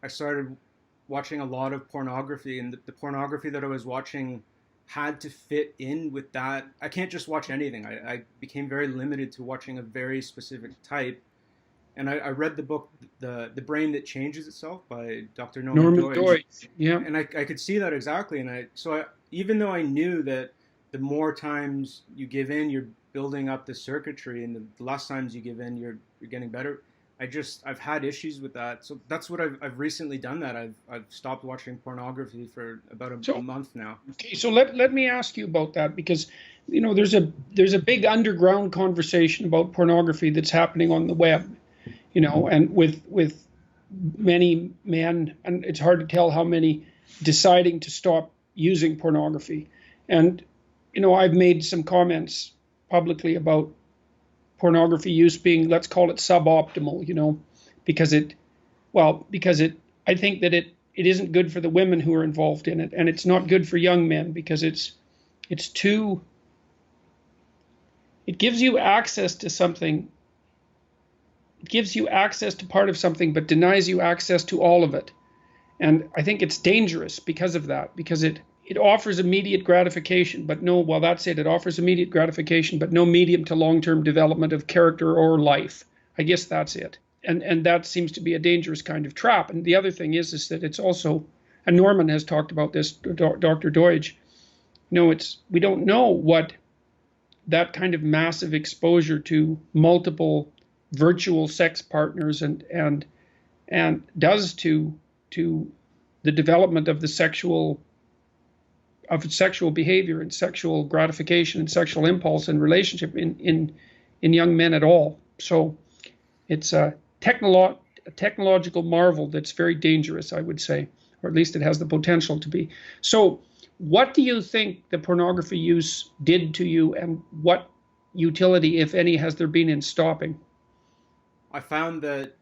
I started watching a lot of pornography, and the pornography that I was watching had to fit in with that. I can't just watch anything. I became very limited to watching a very specific type. And I read the book, the Brain That Changes Itself by Dr. Norman Doidge. Yeah. And I could see that exactly. And even though I knew that the more times you give in, you're building up the circuitry, and the less times you give in, you're getting better. I've had issues with that. So that's what I've recently done. That I've stopped watching pornography for about a month now. Okay, so let me ask you about that, because there's a big underground conversation about pornography that's happening on the web, and with many men, and it's hard to tell how many, deciding to stop using pornography. And I've made some comments publicly about pornography use being, let's call it suboptimal, because I think that it isn't good for the women who are involved in it, and it's not good for young men, because it gives you access to something. It gives you access to part of something, but denies you access to all of it. And I think it's dangerous because of that, because it offers immediate gratification, but that's it. It offers immediate gratification, but no medium to long-term development of character or life. I guess that's it. And that seems to be a dangerous kind of trap. And the other thing is that it's also, and Norman has talked about this, Dr. Doidge, we don't know what that kind of massive exposure to multiple virtual sex partners and does to the development of the sexual behavior and sexual gratification and sexual impulse and relationship in young men at all. So it's a technological marvel that's very dangerous, I would say, or at least it has the potential to be. So what do you think the pornography use did to you, and what utility, if any, has there been in stopping? I found that,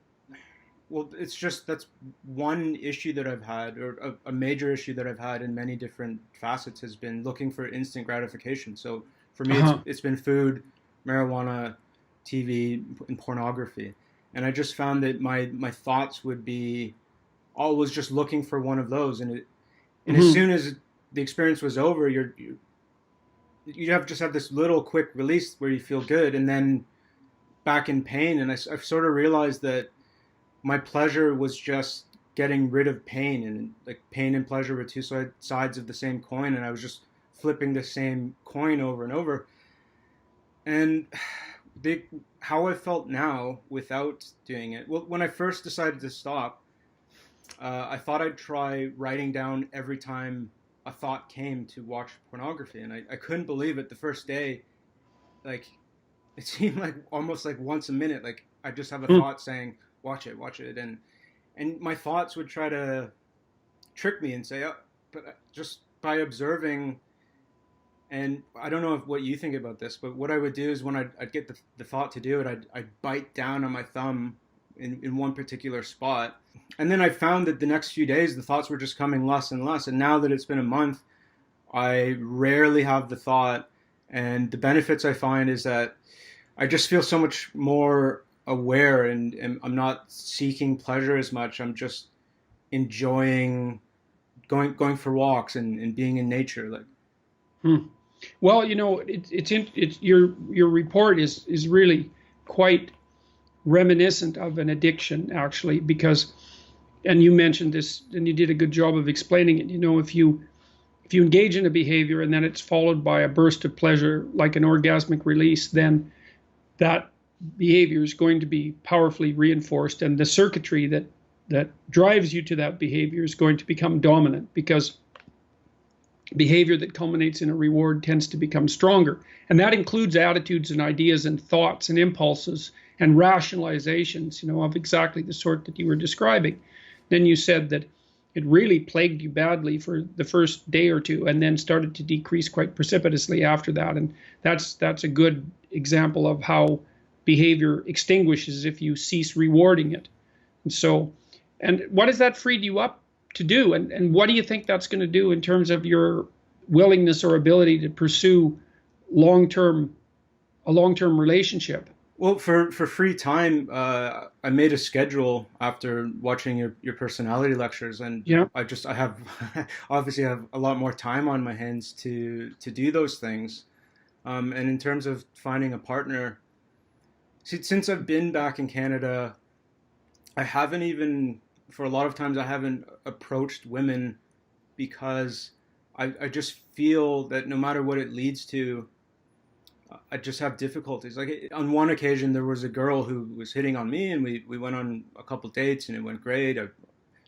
that's one issue that I've had, or a major issue that I've had in many different facets, has been looking for instant gratification. So for me, it's been food, marijuana, TV, and pornography. And I just found that my thoughts would be always just looking for one of those. And as soon as the experience was over, you just have this little quick release where you feel good, and then back in pain. And I sort of realized that my pleasure was just getting rid of pain, and like pain and pleasure were two sides of the same coin, and I was just flipping the same coin over and over. And how I felt now without doing it, when I first decided to stop, I thought I'd try writing down every time a thought came to watch pornography, and I couldn't believe it the first day. Like, it seemed like almost like once a minute, like I just have a thought saying, watch it, and my thoughts would try to trick me and say, but just by observing. And I don't know what you think about this, but what I would do is when I'd get the thought to do it, I'd bite down on my thumb in one particular spot. And then I found that the next few days, the thoughts were just coming less and less. And now that it's been a month, I rarely have the thought. And the benefits I find is that I just feel so much more aware, and I'm not seeking pleasure as much. I'm just enjoying going for walks and being in nature. Like, Well, it's your report is really quite reminiscent of an addiction, actually, because, and you mentioned this, and you did a good job of explaining it. If you engage in a behavior and then it's followed by a burst of pleasure, like an orgasmic release, then that behavior is going to be powerfully reinforced, and the circuitry that drives you to that behavior is going to become dominant, because behavior that culminates in a reward tends to become stronger. And that includes attitudes and ideas and thoughts and impulses and rationalizations, of exactly the sort that you were describing. Then you said that it really plagued you badly for the first day or two, and then started to decrease quite precipitously after that. And that's a good example of how behavior extinguishes if you cease rewarding it. And what has that freed you up to do? And what do you think that's going to do in terms of your willingness or ability to pursue a long-term relationship? Well, for free time, I made a schedule after watching your personality lectures, and Yeah. I have obviously have a lot more time on my hands to do those things. And in terms of finding a partner, since I've been back in Canada, I haven't even, for a lot of times, I haven't approached women because I just feel that no matter what it leads to, I just have difficulties. Like on one occasion, there was a girl who was hitting on me, and we went on a couple dates, and it went great.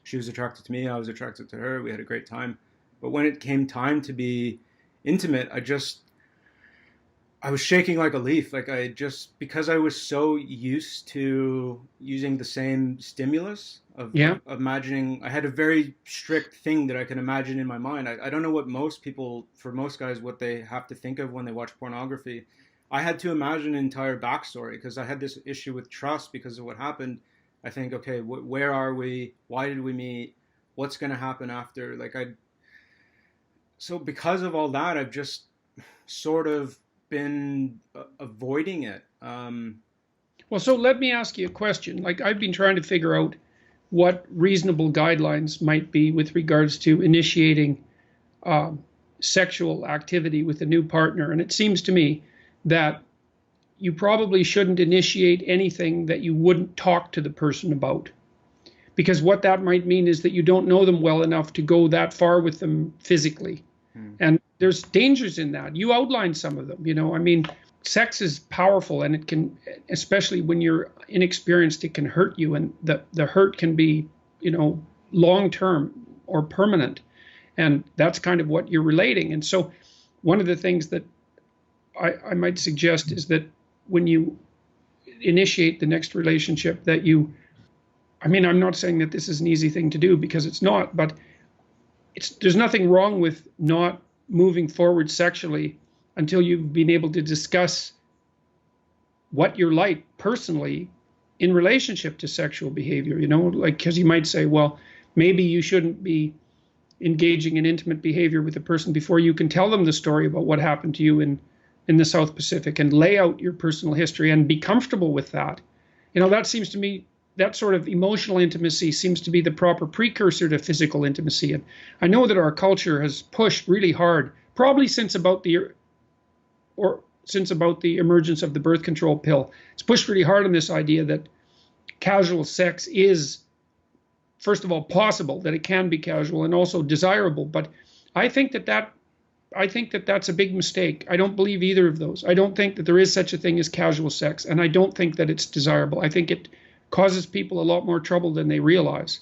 She was attracted to me, I was attracted to her. We had a great time. But when it came time to be intimate, I was shaking like a leaf. Like I just, because I was so used to using the same stimulus Yeah. of imagining, I had a very strict thing that I can imagine in my mind. I don't know what most people, for most guys, what they have to think of when they watch pornography. I had to imagine an entire backstory because I had this issue with trust because of what happened. I think, okay, where are we? Why did we meet? What's going to happen after? So because of all that, I've just sort of been avoiding it. Well, so let me ask you a question. Like I've been trying to figure out what reasonable guidelines might be with regards to initiating sexual activity with a new partner. And it seems to me that you probably shouldn't initiate anything that you wouldn't talk to the person about. Because what that might mean is that you don't know them well enough to go that far with them physically. And there's dangers in that. You outlined some of them, I mean, sex is powerful, and it can, especially when you're inexperienced, it can hurt you. And the hurt can be, long-term or permanent. And that's kind of what you're relating. And so one of the things that I might suggest is that when you initiate the next relationship that I'm not saying that this is an easy thing to do because it's not, but there's nothing wrong with not moving forward sexually until you've been able to discuss what you're like personally in relationship to sexual behavior, like, because you might say, well, maybe you shouldn't be engaging in intimate behavior with a person before you can tell them the story about what happened to you in the South Pacific and lay out your personal history and be comfortable with that. That seems to me, that sort of emotional intimacy seems to be the proper precursor to physical intimacy. And I know that our culture has pushed really hard, probably since about the emergence of the birth control pill. It's pushed really hard on this idea that casual sex is, first of all, possible, that it can be casual and also desirable. But I think that that's a big mistake. I don't believe either of those. I don't think that there is such a thing as casual sex, and I don't think that it's desirable. I think it causes people a lot more trouble than they realize.